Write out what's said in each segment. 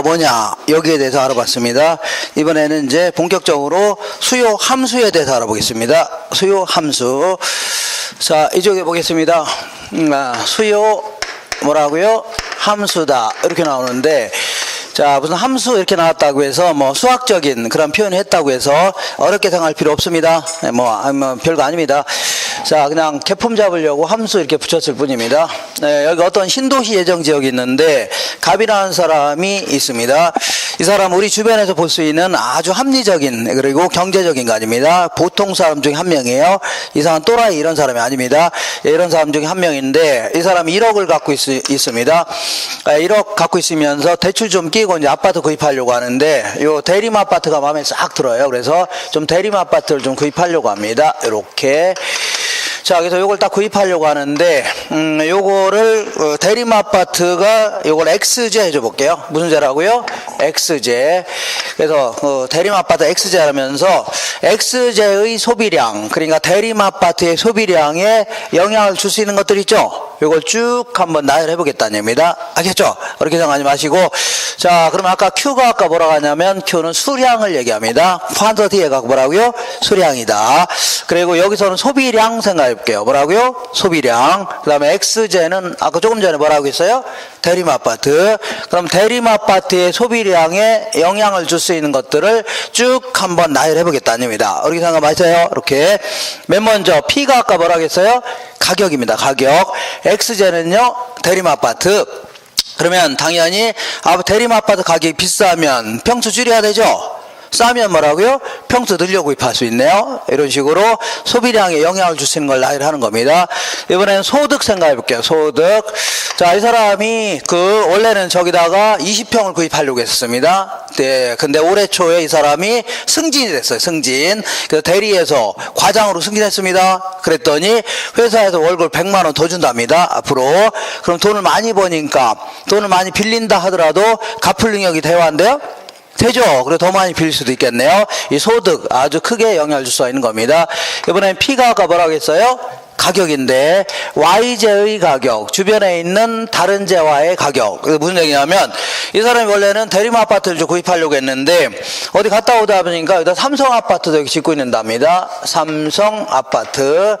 뭐냐 여기에 대해서 알아봤습니다. 이번에는 이제 본격적으로 수요 함수에 대해서 알아보겠습니다. 수요 함수. 자, 이쪽에 보겠습니다. 수요 뭐라고요? 함수다 이렇게 나오는데, 자, 무슨 함수 이렇게 나왔다고 해서 뭐 수학적인 그런 표현을 했다고 해서 어렵게 생각할 필요 없습니다. 뭐 별거 아닙니다. 자, 그냥 개품 잡으려고 함수 이렇게 붙였을 뿐입니다. 네, 여기 어떤 신도시 예정 지역이 있는데 갑이라는 사람이 있습니다. 이 사람 우리 주변에서 볼 수 있는 아주 합리적인 그리고 경제적인 거 아닙니다. 보통 사람 중에 한 명이에요. 이 사람 또라이 이런 사람이 아닙니다. 이런 사람 중에 한 명인데, 이 사람이 1억을 갖고 있습니다. 1억 갖고 있으면서 대출 좀 끼고 이제 아파트 구입하려고 하는데, 요 대림 아파트가 마음에 싹 들어요. 그래서 좀 대림 아파트를 좀 구입하려고 합니다. 이렇게. 자, 그래서 요걸 딱 구입하려고 하는데, 요거를, 대림 아파트가 요걸 X제 해줘 볼게요. 무슨 제라고요? X제. 그래서, 대림 아파트 X제 하면서, X제의 소비량, 그러니까 대림 아파트의 소비량에 영향을 줄 수 있는 것들 있죠? 요걸 쭉 한번 나열해 보겠다는 얘기입니다. 알겠죠? 그렇게 생각하지 마시고, 자, 그럼 아까 Q가 아까 뭐라고 하냐면, Q는 수량을 얘기합니다. 퀀터티가 뭐라고요? 수량이다. 그리고 여기서는 소비량 생각해 볼게요. 뭐라고요? 소비량. 그 다음에 X제는 아까 조금 전에 뭐라고 했어요? 대림 아파트. 그럼 대림 아파트의 소비량에 영향을 줄 수 있는 것들을 쭉 한번 나열해 보겠다는 얘기입니다. 이렇게 생각 마세요. 이렇게. 맨 먼저 P가 아까 뭐라고 했어요? 가격입니다. 가격. X제는요, 대림 아파트. 그러면 당연히 대림 아파트 가격이 비싸면 평수 줄여야 되죠? 싸면 뭐라고요? 평수 늘려 구입할 수 있네요. 이런 식으로 소비량에 영향을 줄 수 있는 걸 나열하는 겁니다. 이번에는 소득 생각해 볼게요. 소득. 자, 이 사람이 원래는 저기다가 20평을 구입하려고 했었습니다. 네, 근데 올해 초에 이 사람이 승진이 됐어요. 승진. 그래서 대리에서 과장으로 승진했습니다. 그랬더니 회사에서 월급 100만 원 더 준답니다. 앞으로. 그럼 돈을 많이 버니까 돈을 많이 빌린다 하더라도 갚을 능력이 대화인데요? 되죠. 그리고 더 많이 빌릴 수도 있겠네요. 이 소득 아주 크게 영향을 줄 수 있는 겁니다. 이번엔 P가 아까 뭐라고 했어요? 가격인데, Y제의 가격, 주변에 있는 다른 제와의 가격. 그래서 무슨 얘기냐면, 이 사람이 원래는 대림 아파트를 좀 구입하려고 했는데, 어디 갔다 오다 보니까 여기다 삼성 아파트도 여기 짓고 있는답니다. 삼성 아파트.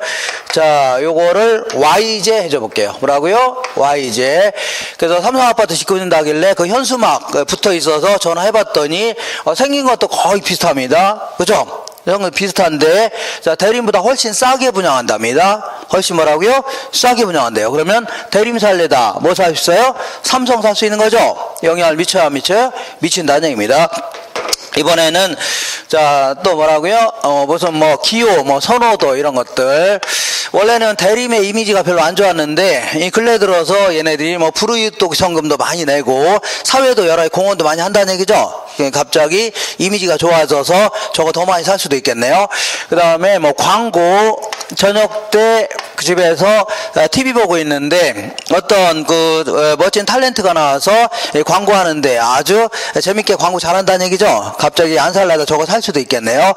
자, 요거를 Y제 해줘 볼게요. 뭐라고요? Y제. 그래서 삼성 아파트 짓고 있는다길래 그 현수막 붙어 있어서 전화해봤더니, 생긴 것도 거의 비슷합니다. 그죠? 이런 건 비슷한데, 자, 대림보다 훨씬 싸게 분양한답니다. 훨씬 뭐라고요? 싸게 분양한대요. 그러면 대림 살래다. 뭐 살 수 있어요? 삼성 살 수 있는 거죠? 영향을 미쳐요, 안 미쳐요? 미친다는 얘기입니다. 이번에는, 자, 또 뭐라고요? 무슨 기호, 선호도 이런 것들. 원래는 대림의 이미지가 별로 안 좋았는데, 이 근래 들어서 얘네들이 불우유독 성금도 많이 내고, 사회도 여러 공헌도 많이 한다는 얘기죠? 갑자기 이미지가 좋아져서 저거 더 많이 살 수도 있겠네요. 그 다음에 광고, 저녁 때 그 집에서 TV 보고 있는데, 어떤 멋진 탤런트가 나와서 광고하는데 아주 재밌게 광고 잘한다는 얘기죠? 갑자기 안 살라다 저거 살 수도 있겠네요.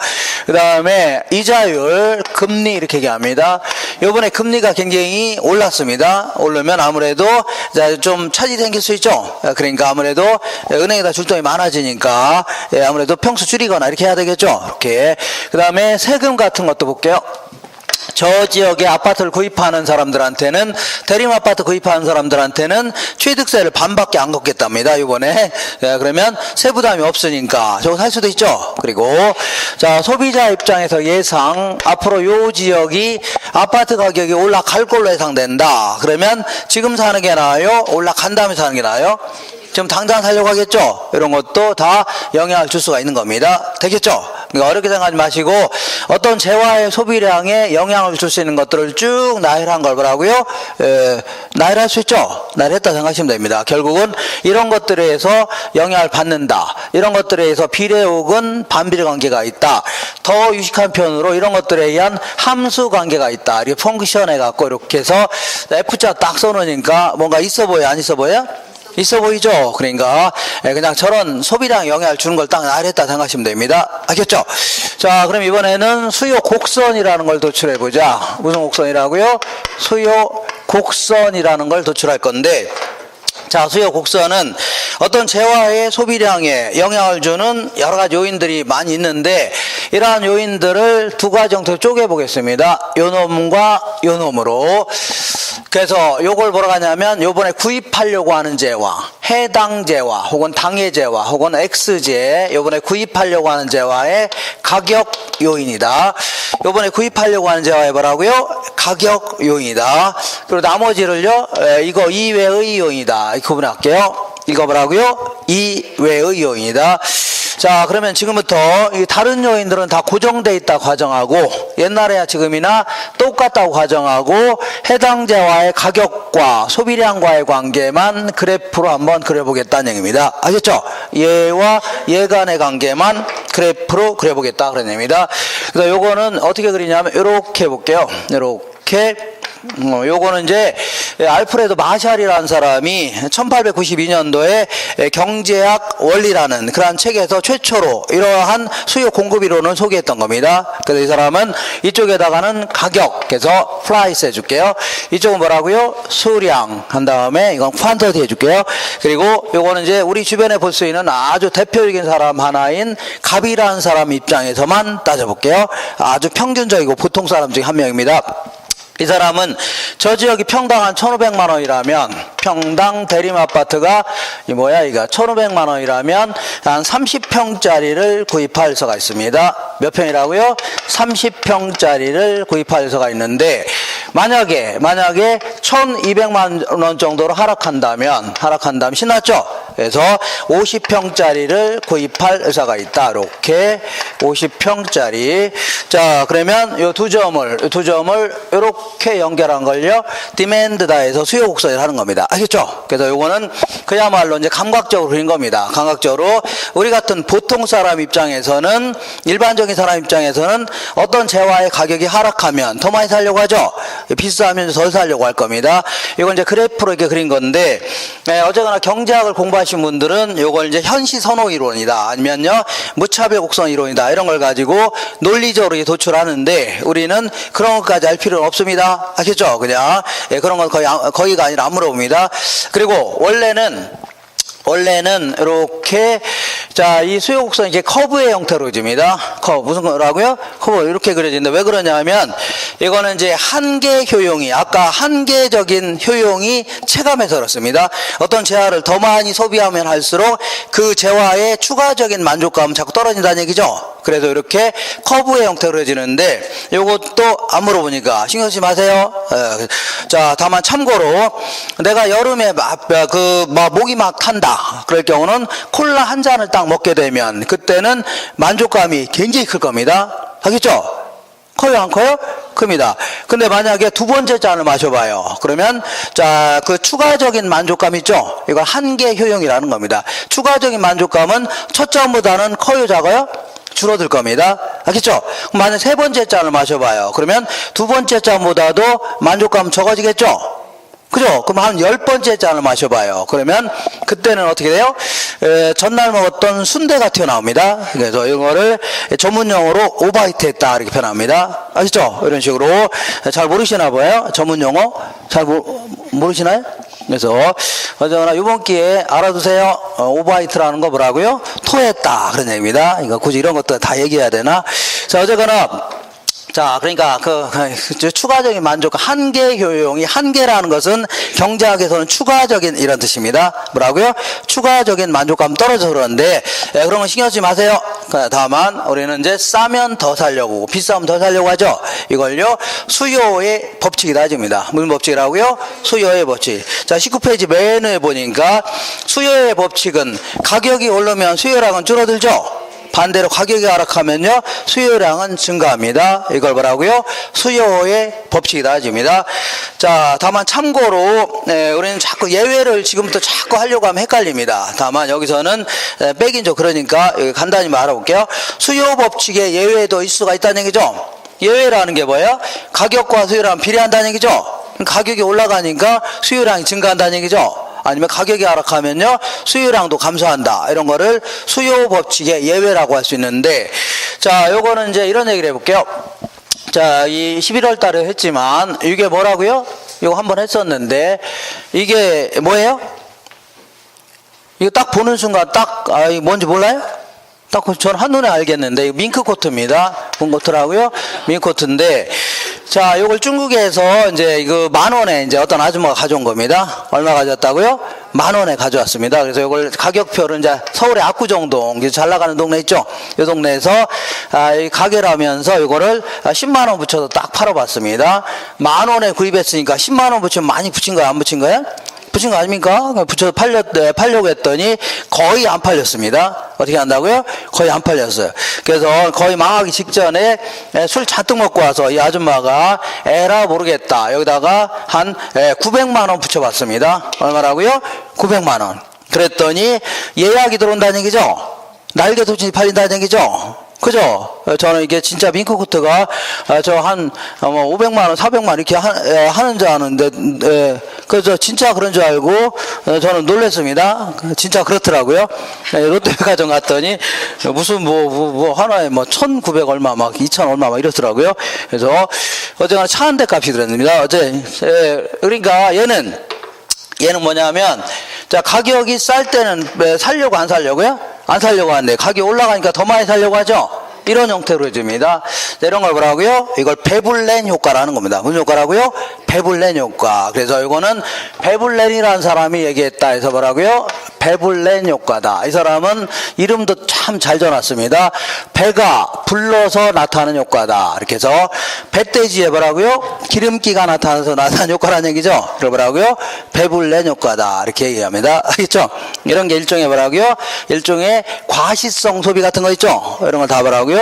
그 다음에 이자율, 금리 이렇게 얘기합니다. 요번에 금리가 굉장히 올랐습니다. 오르면 아무래도 좀 차질이 생길 수 있죠. 그러니까 아무래도 은행에다 줄 돈이 많아지니까 아무래도 평수 줄이거나 이렇게 해야 되겠죠. 이렇게. 그 다음에 세금 같은 것도 볼게요. 저 지역에 아파트를 구입하는 사람들한테는, 대림 아파트 구입하는 사람들한테는 취득세를 반밖에 안 걷겠답니다. 이번에. 그러면 세부담이 없으니까 저거 살 수도 있죠. 그리고 자, 소비자 입장에서 예상, 앞으로 요 지역이 아파트 가격이 올라갈 걸로 예상된다. 그러면 지금 사는 게 나아요? 올라간 다음에 사는 게 나아요? 지금 당장 살려고 하겠죠? 이런 것도 다 영향을 줄 수가 있는 겁니다. 되겠죠? 그러니까 어렵게 생각하지 마시고, 어떤 재화의 소비량에 영향을 줄 수 있는 것들을 쭉 나열한 걸 뭐라고요? 나열할 수 있죠? 나열했다 생각하시면 됩니다. 결국은 이런 것들에 의해서 영향을 받는다. 이런 것들에 의해서 비례 혹은 반비례 관계가 있다. 더 유식한 표현으로 이런 것들에 의한 함수 관계가 있다. 이렇게 펑크션 해갖고 이렇게 해서 F자 딱 써놓으니까 뭔가 있어 보여요? 안 있어 보여요? 있어 보이죠? 그러니까 그냥 저런 소비량 영향을 주는 걸 딱 나열했다 생각하시면 됩니다. 알겠죠? 자, 그럼 이번에는 수요 곡선이라는 걸 도출해 보자. 무슨 곡선이라고요? 수요 곡선이라는 걸 도출할 건데, 자, 수요 곡선은 어떤 재화의 소비량에 영향을 주는 여러 가지 요인들이 많이 있는데, 이러한 요인들을 두 가지 형태로 쪼개 보겠습니다. 요 놈과 요 놈으로. 그래서 요걸 보러 가냐면, 요번에 구입하려고 하는 재화, 해당 재화, 혹은 당해 재화, 혹은 X재, 요번에 구입하려고 하는 재화의 가격 요인이다. 요번에 구입하려고 하는 재화의 뭐라고요? 가격 요인이다. 그리고 나머지를요, 이거 이외의 요인이다. 이렇게 구분할게요. 이거 뭐라고요? 이외의 요인이다. 자, 그러면 지금부터 이 다른 요인들은 다 고정돼 있다 가정하고, 옛날에야 지금이나 똑같다고 가정하고, 해당 재화의 가격과 소비량과의 관계만 그래프로 한번 그려보겠다는 얘기입니다. 아셨죠? 얘와 얘 간의 관계만 그래프로 그려보겠다 그런 얘기입니다. 그래서 요거는 어떻게 그리냐면 이렇게 해볼게요. 이렇게. 요거는 이제 알프레도 마샬이라는 사람이 1892년도에 경제학 원리라는 그러한 책에서 최초로 이러한 수요 공급 이론을 소개했던 겁니다. 그래서 이 사람은 이쪽에다가는 가격, 그래서 프라이스 해줄게요. 이쪽은 뭐라고요? 수량 한 다음에 이건 퀀터티 해줄게요. 그리고 요거는 이제 우리 주변에 볼 수 있는 아주 대표적인 사람 하나인 갑이라는 사람 입장에서만 따져볼게요. 아주 평균적이고 보통 사람 중에 한 명입니다. 이 사람은 저 지역이 평당 한 1,500만 원이라면, 평당 대림 아파트가 이거 1,500만 원이라면 한 30평짜리를 구입할 수가 있습니다. 몇 평이라고요? 30평짜리를 구입할 수가 있는데, 만약에 1,200만 원 정도로 하락한다면 신났죠? 그래서 50평짜리를 구입할 의사가 있다. 이렇게 50평짜리. 자, 그러면 이 두 점을 이렇게 연결한 걸요, 디맨드다 해서 수요 곡선을 하는 겁니다. 아시겠죠? 그래서 요거는 그야말로 이제 감각적으로 그린 겁니다. 감각적으로 우리 같은 보통 사람 입장에서는, 일반적인 사람 입장에서는 어떤 재화의 가격이 하락하면 더 많이 살려고 하죠. 비싸면 덜 살려고 할 겁니다. 이건 이제 그래프로 이렇게 그린 건데, 어쨌거나 경제학을 공부하신 분들은 요걸 이제 현시 선호 이론이다, 아니면요 무차별 곡선 이론이다, 이런 걸 가지고 논리적으로 도출하는데, 우리는 그런 것까지 알 필요는 없습니다. 아시겠죠? 그냥 그런 건 거의가 아니라 안 물어봅니다. 그리고 원래는 이렇게, 자, 이 수요 곡선이 이렇게 커브의 형태로 그려집니다. 커브. 무슨 거라고요? 커브. 이렇게 그려지는데 왜 그러냐면, 이거는 이제 한계 효용이, 아까 한계적인 효용이 체감해서 그렇습니다. 어떤 재화를 더 많이 소비하면 할수록 그 재화의 추가적인 만족감은 자꾸 떨어진다는 얘기죠. 그래서 이렇게 커브의 형태로 그려지는데, 요것도 안 물어보니까 신경 쓰지 마세요. 자, 다만 참고로, 내가 여름에 목이 막 탄다, 그럴 경우는 콜라 한 잔을 딱 먹게 되면 그때는 만족감이 굉장히 클 겁니다. 알겠죠? 커요, 안 커요? 큽니다. 근데 만약에 두 번째 잔을 마셔봐요. 그러면, 자, 그 추가적인 만족감 있죠? 이걸 한계 효용이라는 겁니다. 추가적인 만족감은 첫 잔보다는 커요, 작아요? 줄어들 겁니다. 알겠죠? 만약 세 번째 잔을 마셔봐요. 그러면 두 번째 잔보다도 만족감 적어지겠죠? 그죠? 그럼 한 10번째 잔을 마셔봐요. 그러면 그때는 어떻게 돼요? 전날 먹었던 순대가 튀어나옵니다. 그래서 이거를 전문용어로 오버히트 했다, 이렇게 표현합니다. 아시죠? 이런 식으로. 잘 모르시나 봐요. 전문용어 잘 모르시나요? 그래서 어쨌거나 이번 기회에 알아두세요. 오버히트라는 거 뭐라고요? 토했다, 그런 얘기입니다. 이거 굳이 이런 것도 다 얘기해야 되나? 자, 어쨌거나, 자, 그러니까 추가적인 만족감, 한계 효용이, 한계라는 것은 경제학에서는 추가적인 이런 뜻입니다. 뭐라고요? 추가적인 만족감 떨어져서 그러는데, 그런 건 신경 쓰지 마세요. 다만 우리는 이제 싸면 더 살려고, 비싸면 더 살려고 하죠. 이걸요 수요의 법칙이다 해줍니다. 무슨 법칙이라고요? 수요의 법칙. 자, 19페이지 맨 위에 보니까 수요의 법칙은 가격이 오르면 수요량은 줄어들죠. 반대로 가격이 하락하면요 수요량은 증가합니다. 이걸 뭐라고요? 수요의 법칙이다 해줍니다. 자, 다만 참고로 우리는 자꾸 예외를 지금부터 자꾸 하려고 하면 헷갈립니다. 다만 여기서는 빼긴 좀 그러니까 간단히 말해볼게요. 수요 법칙에 예외도 있을 수가 있다는 얘기죠. 예외라는 게 뭐예요? 가격과 수요량 비례한다는 얘기죠. 가격이 올라가니까 수요량이 증가한다는 얘기죠. 아니면 가격이 하락하면요 수요량도 감소한다, 이런 거를 수요 법칙의 예외라고 할 수 있는데, 자, 요거는 이제 이런 얘기를 해볼게요. 자, 이 11월 달에 했지만 이게 뭐라고요? 이거 한번 했었는데, 이게 뭐예요? 이거 딱 보는 순간 딱, 이거 뭔지 몰라요? 딱 전 한눈에 알겠는데, 이거 밍크 코트입니다. 본 코트라고요? 밍크 코트인데, 자, 요걸 중국에서 이제 이거 10,000원에 이제 어떤 아줌마가 가져온 겁니다. 얼마 가져왔다고요? 10,000원에 가져왔습니다. 그래서 이걸 가격표를 이제 서울의 압구정동, 잘 나가는 동네 있죠? 이 동네에서, 이 가게를 하면서 이거를 10만원 붙여서 딱 팔아봤습니다. 10,000원에 구입했으니까 10만원 붙이면 많이 붙인 거야? 안 붙인 거야? 붙인 거 아닙니까? 붙여서 팔려고 했더니 거의 안 팔렸습니다. 어떻게 한다고요? 거의 안 팔렸어요. 그래서 거의 망하기 직전에 술 잔뜩 먹고 와서 이 아줌마가 에라 모르겠다. 여기다가 한 900만 원 붙여봤습니다. 얼마라고요? 900만 원. 그랬더니 예약이 들어온다는 얘기죠? 날개도진이 팔린다는 얘기죠? 그죠? 저는 이게 진짜 밍크 코트가 저 한 500만 원, 400만 원 이렇게 하는 줄 아는데, 그래서 진짜 그런 줄 알고 저는 놀랐습니다. 진짜 그렇더라고요. 롯데백화점 갔더니 무슨 뭐 하나에 1,900 얼마 막 2,000 얼마 막 이렇더라고요. 그래서 어제가 차 한 대 값이 들었습니다. 그러니까 얘는 뭐냐면, 자, 가격이 쌀 때는 살려고 안 살려고요? 안 살려고 하는데 가격이 올라가니까 더 많이 살려고 하죠? 이런 형태로 해줍니다. 이런 걸 뭐라고요? 이걸 베블렌 효과라는 겁니다. 무슨 효과라고요? 베블렌 효과. 그래서 이거는 베블렌이라는 사람이 얘기했다 해서 뭐라고요? 베블렌 효과다. 이 사람은 이름도 참 잘 전놨습니다. 배가 불러서 나타나는 효과다. 이렇게 해서 배돼지에 뭐라고요? 기름기가 나타나서 나타나는 효과라는 얘기죠. 그걸 뭐라고요? 베블렌 효과다. 이렇게 얘기합니다. 알겠죠? 이런 게 일종의 뭐라고요? 일종의 과시성 소비 같은 거 있죠? 이런 걸 다 뭐라고요?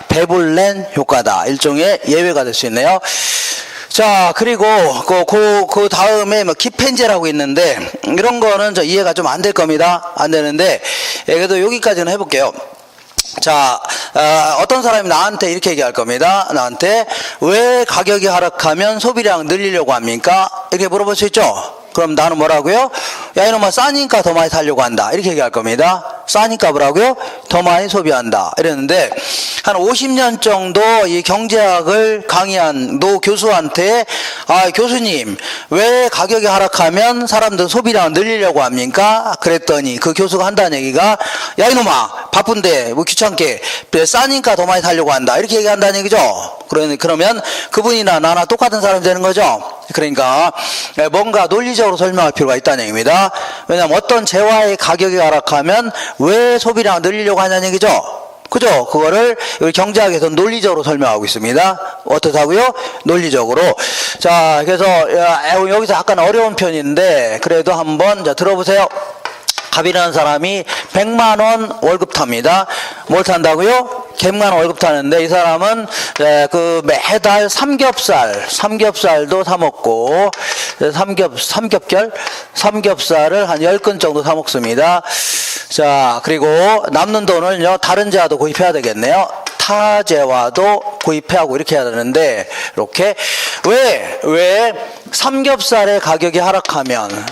베블렌 효과다. 일종의 예외가 될 수 있네요. 자, 그리고 그 다음에 기펜제라고 있는데, 이런 거는 저 이해가 좀 안 될 겁니다. 안 되는데, 그래도 여기까지는 해볼게요. 자, 어떤 사람이 나한테 이렇게 얘기할 겁니다. 나한테 왜 가격이 하락하면 소비량 늘리려고 합니까? 이렇게 물어볼 수 있죠. 그럼 나는 뭐라고요? 야, 이놈아, 싸니까 더 많이 살려고 한다. 이렇게 얘기할 겁니다. 싸니까 뭐라고요? 더 많이 소비한다. 이랬는데, 한 50년 정도 이 경제학을 강의한 노 교수한테, 교수님, 왜 가격이 하락하면 사람들 소비량을 늘리려고 합니까? 그랬더니 그 교수가 한다는 얘기가, 야, 이놈아, 바쁜데, 뭐 귀찮게, 싸니까 더 많이 살려고 한다. 이렇게 얘기한다는 얘기죠. 그러면 그분이나 나나 똑같은 사람이 되는 거죠. 그러니까 뭔가 논리적으로 설명할 필요가 있다는 얘기입니다. 왜냐하면 어떤 재화의 가격이 하락하면 왜 소비량을 늘리려고 하냐는 얘기죠. 그죠? 그거를 우리 경제학에서 논리적으로 설명하고 있습니다. 어떻다고요? 논리적으로. 자, 그래서 여기서 약간 어려운 편인데 그래도 한번 들어보세요. 갑이라는 사람이 100만 원 월급 탑니다. 뭘 탄다고요? 100만 원 월급 타는데 이 사람은 그 매달 삼겹살도 사 먹고 삼겹살을 한 10근 정도 사 먹습니다. 자, 그리고 남는 돈을요 다른 재화도 구입해야 되겠네요. 타재화도 구입하고 이렇게 해야 되는데, 이렇게 왜 삼겹살의 가격이 하락하면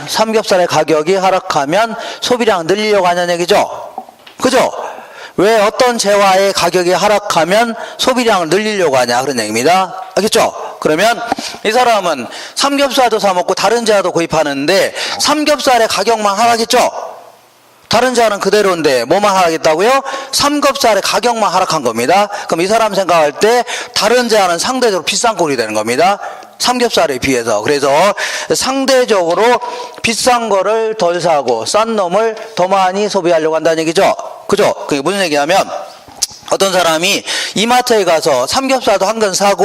소비량 늘리려고 하냐는 얘기죠. 그죠? 왜 어떤 재화의 가격이 하락하면 소비량을 늘리려고 하냐 그런 얘기입니다. 알겠죠? 그러면 이 사람은 삼겹살도 사 먹고 다른 재화도 구입하는데 삼겹살의 가격만 하락했죠? 다른 재화는 그대로인데 뭐만 하락했다고요? 삼겹살의 가격만 하락한 겁니다. 그럼 이 사람 생각할 때 다른 재화는 상대적으로 비싼 꼴이 되는 겁니다. 삼겹살에 비해서. 그래서 상대적으로 비싼 거를 덜 사고 싼 놈을 더 많이 소비하려고 한다는 얘기죠. 그죠? 그게 무슨 얘기냐면, 어떤 사람이 이마트에 가서 삼겹살도 한 근 사고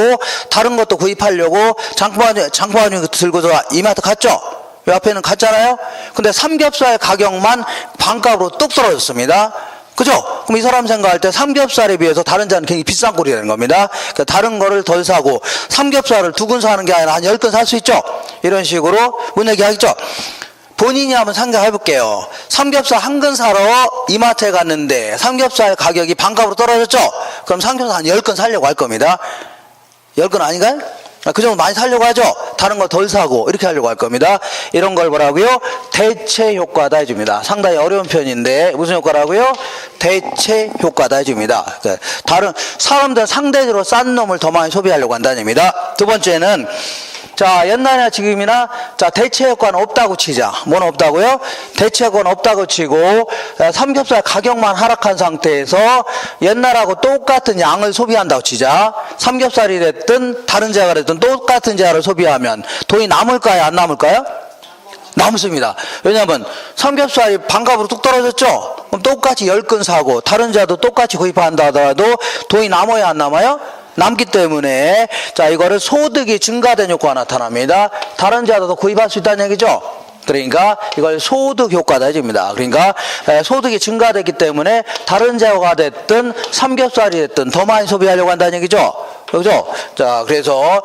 다른 것도 구입하려고 장바구니 들고서 이마트 갔죠? 이 앞에는 갔잖아요? 근데 삼겹살 가격만 반값으로 뚝 떨어졌습니다. 그죠? 그럼 이 사람 생각할 때 삼겹살에 비해서 다른 데는 굉장히 비싼 꼴이 되는 겁니다. 그러니까 다른 거를 덜 사고 삼겹살을 2근 사는 게 아니라 한 10근 살 수 있죠? 이런 식으로 문 얘기하겠죠? 본인이 한번 생각해 볼게요. 삼겹살 한 근 사러 이마트에 갔는데 삼겹살 가격이 반값으로 떨어졌죠? 그럼 삼겹살 한 10근 사려고 할 겁니다. 10근 아닌가요? 그 정도 많이 사려고 하죠? 다른 거 덜 사고 이렇게 하려고 할 겁니다. 이런 걸 뭐라고요? 대체 효과다 해줍니다. 상당히 어려운 편인데 무슨 효과라고요? 대체 효과다 해줍니다. 다른 사람들은 상대적으로 싼 놈을 더 많이 소비하려고 한다는 얘기입니다. 두 번째는, 자, 옛날이나 지금이나 자, 대체 효과는 없다고 치자. 뭐는 없다고요? 대체 효과는 없다고 치고 삼겹살 가격만 하락한 상태에서 옛날하고 똑같은 양을 소비한다고 치자. 삼겹살이 됐든 다른 재화가 됐든 똑같은 재화를 소비하면 돈이 남을까요? 안 남을까요? 남습니다. 왜냐하면 삼겹살이 반값으로 뚝 떨어졌죠? 그럼 똑같이 10근 사고 다른 재화도 똑같이 구입한다 하더라도 돈이 남아야 안 남아요? 남기 때문에 자, 이거를 소득이 증가된 효과가 나타납니다. 다른 재화도 구입할 수 있다는 얘기죠. 그러니까 이걸 소득 효과다 해줍니다. 그러니까 소득이 증가됐기 때문에 다른 재화가 됐든 삼겹살이 됐든 더 많이 소비하려고 한다는 얘기죠. 그렇죠? 자, 그래서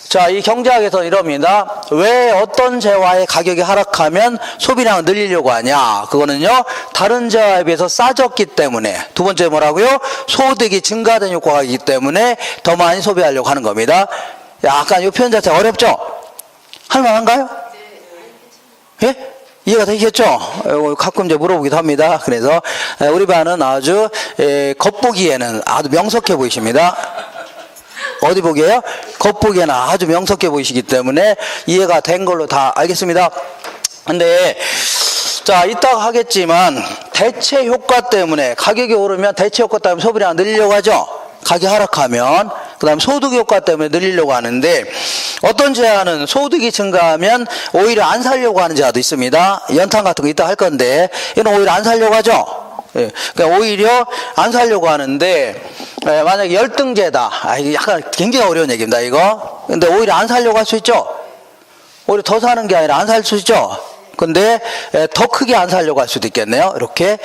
자, 이 경제학에서는 이럽니다. 왜 어떤 재화의 가격이 하락하면 소비량을 늘리려고 하냐? 그거는요, 다른 재화에 비해서 싸졌기 때문에. 두 번째 뭐라고요? 소득이 증가된 효과가 있기 때문에 더 많이 소비하려고 하는 겁니다. 약간 이 표현 자체가 어렵죠? 할만한가요? 예? 이해가 되시겠죠? 가끔 이제 물어보기도 합니다. 그래서 우리 반은 아주 겉보기에는 아주 명석해 보이십니다. 어디 보기에요? 겉보기에는 아주 명석해 보이시기 때문에 이해가 된 걸로 다 알겠습니다. 근데 자, 이따가 하겠지만 대체 효과 때문에 가격이 오르면 대체 효과 때문에 소비량을 늘리려고 하죠. 가격이 하락하면. 그 다음에 소득 효과 때문에 늘리려고 하는데 어떤 재화는 소득이 증가하면 오히려 안 살려고 하는 재화도 있습니다. 연탄 같은 거 이따 할 건데 이건 오히려 안 살려고 하죠. 예, 그러니까 오히려 안 살려고 하는데 만약에 열등제다. 이게 약간 굉장히 어려운 얘기입니다, 이거. 근데 오히려 안 살려고 할 수 있죠. 오히려 더 사는 게 아니라 안 살 수 있죠. 근데 더 크게 안 살려고 할 수도 있겠네요. 이렇게.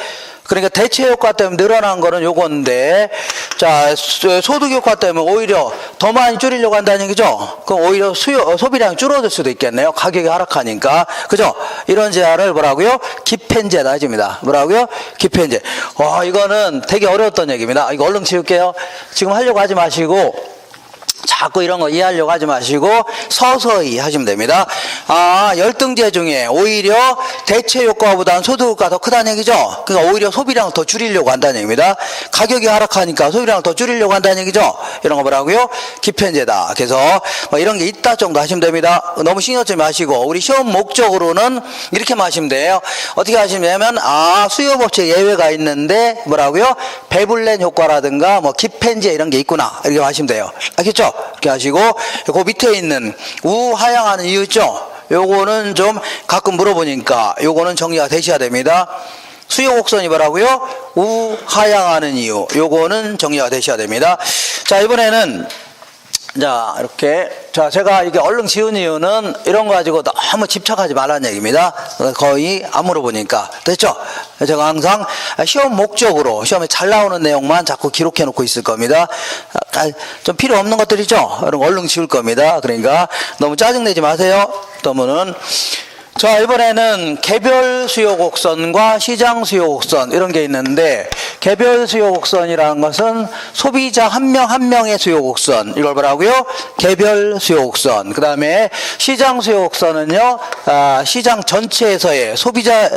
그러니까 대체 효과 때문에 늘어난 거는 요건데, 자, 소득 효과 때문에 오히려 더 많이 줄이려고 한다는 얘기죠. 그럼 오히려 소비량이 줄어들 수도 있겠네요. 가격이 하락하니까. 그죠? 이런 재화를 뭐라고요? 기펜제다 해줍니다. 뭐라고요? 기펜제. 이거는 되게 어려웠던 얘기입니다. 이거 얼른 지울게요. 지금 하려고 하지 마시고, 자꾸 이런 거 이해하려고 하지 마시고 서서히 하시면 됩니다. 열등제 중에 오히려 대체 효과보다는 소득 효과가 더 크다는 얘기죠. 그러니까 오히려 소비량을 더 줄이려고 한다는 얘기입니다. 가격이 하락하니까 소비량을 더 줄이려고 한다는 얘기죠. 이런 거 뭐라고요? 기편제다. 그래서 뭐 이런 게 있다 정도 하시면 됩니다. 너무 신경 쓰지 마시고 우리 시험 목적으로는 이렇게 하시면 돼요. 어떻게 하시면 되냐면 수요법칙 예외가 있는데 뭐라고요? 배불렌 효과라든가 뭐 기펜제 이런 게 있구나. 이렇게 하시면 돼요. 알겠죠? 이렇게 하시고 그 밑에 있는 우하향하는 이유 있죠? 요거는 좀 가끔 물어보니까 요거는 정리가 되셔야 됩니다. 수요 곡선이 뭐라고요? 우하향하는 이유. 요거는 정리가 되셔야 됩니다. 자, 이번에는 자, 이렇게. 자, 제가 이게 얼른 지은 이유는 이런 거 가지고 너무 집착하지 말라는 얘기입니다. 거의 안 물어보니까. 됐죠? 제가 항상 시험 목적으로 시험에 잘 나오는 내용만 자꾸 기록해 놓고 있을 겁니다. 좀 필요 없는 것들이죠? 이런 거 얼른 지울 겁니다. 그러니까 너무 짜증내지 마세요. 그러면은 자, 이번에는 개별 수요 곡선과 시장 수요 곡선 이런 게 있는데 개별 수요 곡선이라는 것은 소비자 한 명 한 명의 수요 곡선 이걸 뭐라고요? 개별 수요 곡선. 그 다음에 시장 수요 곡선은요 시장 전체에서의 소비자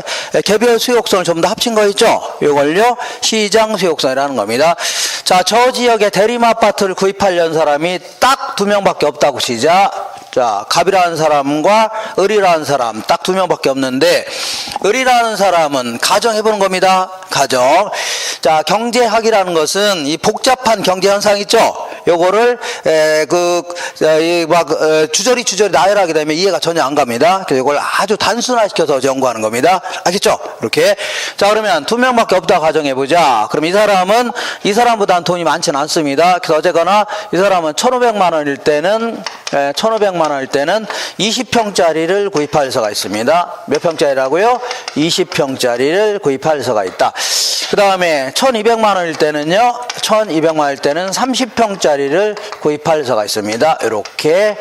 개별 수요 곡선을 전부 다 합친 거 있죠? 이걸요 시장 수요 곡선이라는 겁니다. 자, 저 지역에 대림 아파트를 구입하려는 사람이 딱 2명밖에 없다고 시작. 자, 갑이라는 사람과 을이라는 사람 딱 2명밖에 없는데 을이라는 사람은 가정해보는 겁니다. 가정. 자, 경제학이라는 것은 이 복잡한 경제 현상 있죠? 요거를 주저리 나열하게 되면 이해가 전혀 안 갑니다. 그래서 이걸 아주 단순화시켜서 연구하는 겁니다. 알겠죠? 이렇게. 자, 그러면 2명밖에 없다 가정해보자. 그럼 이 사람은 이 사람보다는 돈이 많지는 않습니다. 그래서 어쨌거나 이 사람은 1,500만 원일 때는 1,500만 원일 때는 20평짜리를 구입할 수가 있습니다. 몇 평짜리라고요? 20평짜리를 구입할 수가 있다. 그 다음에 1,200만 원일 때는요, 1,200만 원일 때는 30평짜리를 구입할 수가 있습니다. 이렇게.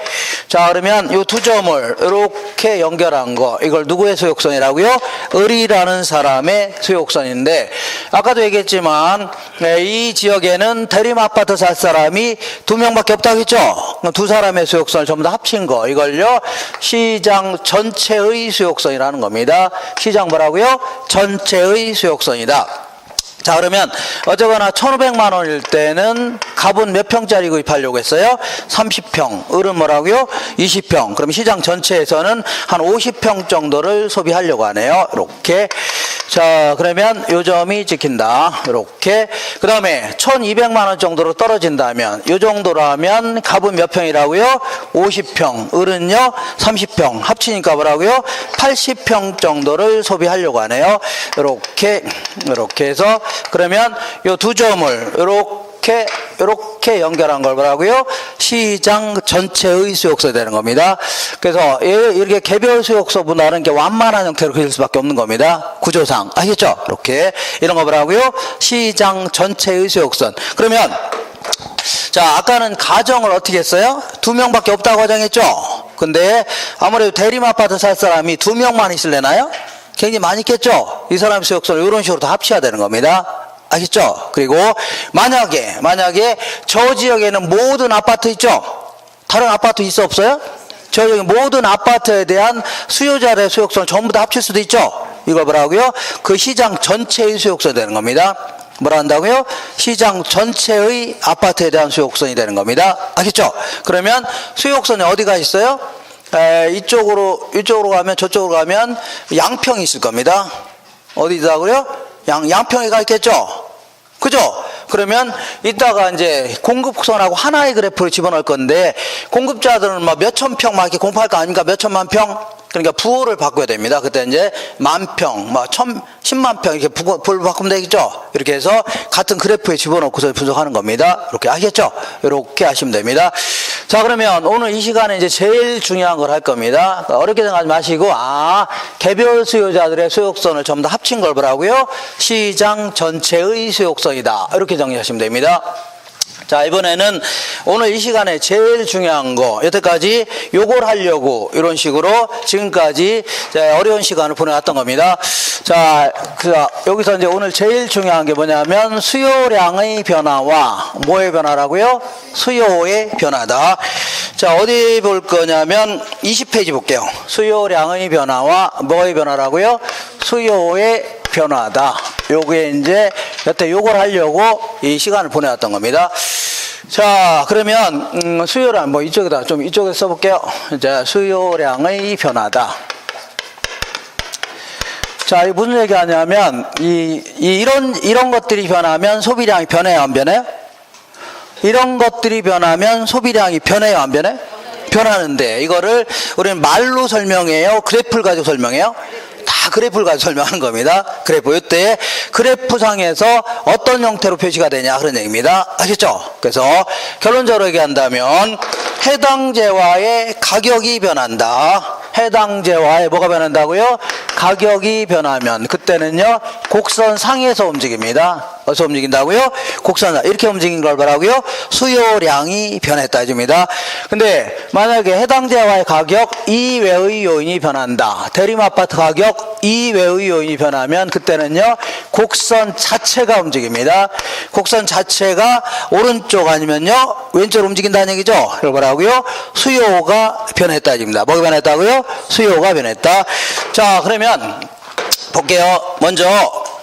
자, 그러면 이 두 점을 이렇게 연결한 거, 이걸 누구의 수요곡선이라고요? 을이라는 사람의 수요곡선인데, 아까도 얘기했지만, 이 지역에는 대림 아파트 살 사람이 2명밖에 없다고 했죠? 두 사람의 수요곡선을 전부 다 합친 거, 이걸요, 시장 전체의 수요곡선이라는 겁니다. 시장 뭐라고요? 전체의 수요곡선이다. 자, 그러면 어쨌거나 1,500만 원일 때는 갑은 몇 평짜리 구입하려고 했어요? 30평. 을은 뭐라고요? 20평. 그럼 시장 전체에서는 한 50평 정도를 소비하려고 하네요. 이렇게. 자, 그러면 요 점이 찍힌다. 이렇게. 그 다음에 1,200만 원 정도로 떨어진다면, 요 정도라면 갑은 몇 평이라고요? 50평. 을은요? 30평. 합치니까 뭐라고요? 80평 정도를 소비하려고 하네요. 이렇게 해서, 그러면 요 두 점을 이렇게 연결한 걸 뭐라고요? 시장 전체의 수용소 되는 겁니다. 그래서 이렇게 개별 수용소 분할은 게 완만한 형태로 그릴 수밖에 없는 겁니다. 구조상. 아시겠죠? 이렇게. 이런 거 뭐라고요? 시장 전체의 수용선. 그러면, 자, 아까는 가정을 어떻게 했어요? 2명밖에 없다고 가정했죠? 근데 아무래도 대림 아파트 살 사람이 2명만 있을래나요? 굉장히 많이 있겠죠? 이 사람 수용소를 이런 식으로 다 합쳐야 되는 겁니다. 아시죠? 그리고 만약에 저 지역에는 모든 아파트 있죠? 다른 아파트 있어 없어요? 저 지역에 모든 아파트에 대한 수요자의 수용소를 전부 다 합칠 수도 있죠? 이걸 뭐라고요? 그 시장 전체의 수용소 되는 겁니다. 뭐라 한다고요? 시장 전체의 아파트에 대한 수용선이 되는 겁니다. 아시죠? 그러면 수용선이 어디가 있어요? 이쪽으로 가면, 저쪽으로 가면 양평이 있을 겁니다. 어디다고요? 양평에 가 있겠죠? 그죠? 그러면 이따가 이제 공급선하고 하나의 그래프를 집어넣을 건데, 공급자들은 막 몇천 평 막 이렇게 공급할 거 아닙니까? 몇천만 평? 그러니까 부호를 바꿔야 됩니다. 그때 이제 만평, 막 10만 평 이렇게 부호를 바꾸면 되겠죠? 이렇게 해서 같은 그래프에 집어넣고서 분석하는 겁니다. 이렇게 아시겠죠? 이렇게 하시면 됩니다. 자, 그러면 오늘 이 시간에 이제 제일 중요한 걸 할 겁니다. 어렵게 생각하지 마시고, 개별 수요자들의 수용선을 전부 다 합친 걸 뭐라고요? 시장 전체의 수용선이다. 이렇게 정리하시면 됩니다. 자, 이번에는 오늘 이 시간에 제일 중요한 거, 여태까지 요걸 하려고 이런 식으로 지금까지 어려운 시간을 보내왔던 겁니다. 자, 여기서 이제 오늘 제일 중요한 게 뭐냐면 수요량의 변화와 뭐의 변화라고요? 수요의 변화다. 자, 어디 볼 거냐면 20페이지 볼게요. 수요량의 변화와 뭐의 변화라고요? 수요의 변화다. 요게 이제 여태 요걸 하려고 이 시간을 보내왔던 겁니다. 자, 그러면 수요량 이쪽에다 좀 이쪽에 써볼게요. 자, 수요량의 변화다. 자, 이 무슨 얘기하냐면 이런 것들이 변하면 소비량이 변해요, 안 변해요? 이런 것들이 변하면 소비량이 변해요, 안 변해요? 변하는데 이거를 우리는 말로 설명해요, 그래프를 가지고 설명해요? 다 그래프를 가지고 설명하는 겁니다. 그래프. 이때 그래프상에서 어떤 형태로 표시가 되냐 그런 얘기입니다. 아시죠? 그래서 결론적으로 얘기한다면 해당 재화의 가격이 변한다. 해당 재화의 뭐가 변한다고요? 가격이 변하면 그때는요 곡선 상에서 움직입니다. 어디서 움직인다고요? 곡선 이렇게 움직인 걸 뭐라고요? 수요량이 변했다 해줍니다. 근데 만약에 해당 재화의 가격 이외의 요인이 변한다. 대림 아파트 가격 이외의 요인이 변하면 그때는요 곡선 자체가 움직입니다. 곡선 자체가 오른쪽 아니면요 왼쪽으로 움직인다는 얘기죠. 이걸 뭐라고요? 수요가 변했다 해줍니다. 뭐가 변했다고요? 수요가 변했다. 자, 그러면 볼게요. 먼저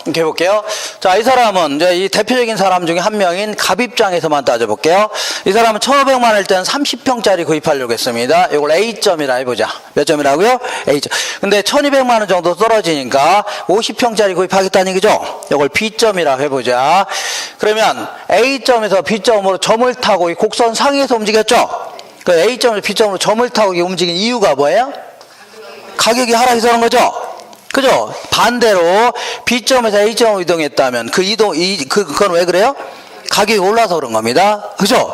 이렇게 볼게요. 자, 이 사람은 이제 이 대표적인 사람 중에 한 명인 갑 입장에서만 따져볼게요. 이 사람은 1,500만 원일 때는 30평짜리 구입하려고 했습니다. 이걸 A점이라 해보자. 몇 점이라고요? A점. 근데 1,200만 원 정도 떨어지니까 50평짜리 구입하겠다는 얘기죠. 이걸 B점이라 해보자. 그러면 A점에서 B점으로 점을 타고 이 곡선 상에서 움직였죠. 그 A점에서 B점으로 점을 타고 움직인 이유가 뭐예요? 가격이 하락해서 그런 거죠. 그죠? 반대로 B점에서 A점으로 이동했다면 그건 왜 그래요? 가격이 올라서 그런 겁니다. 그죠?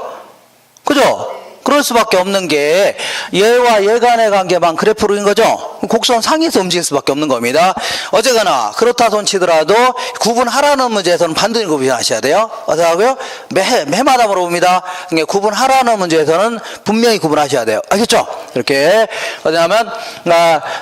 그럴 수밖에 없는 게 얘와 얘 간의 관계만 그래프로 인 거죠? 곡선 상에서 움직일 수밖에 없는 겁니다. 어쨌거나 그렇다 손 치더라도 구분하라는 문제에서는 반드시 구분하셔야 돼요. 어떡하고요? 매마다 물어봅니다. 구분하라는 문제에서는 분명히 구분하셔야 돼요. 알겠죠? 이렇게. 왜냐하면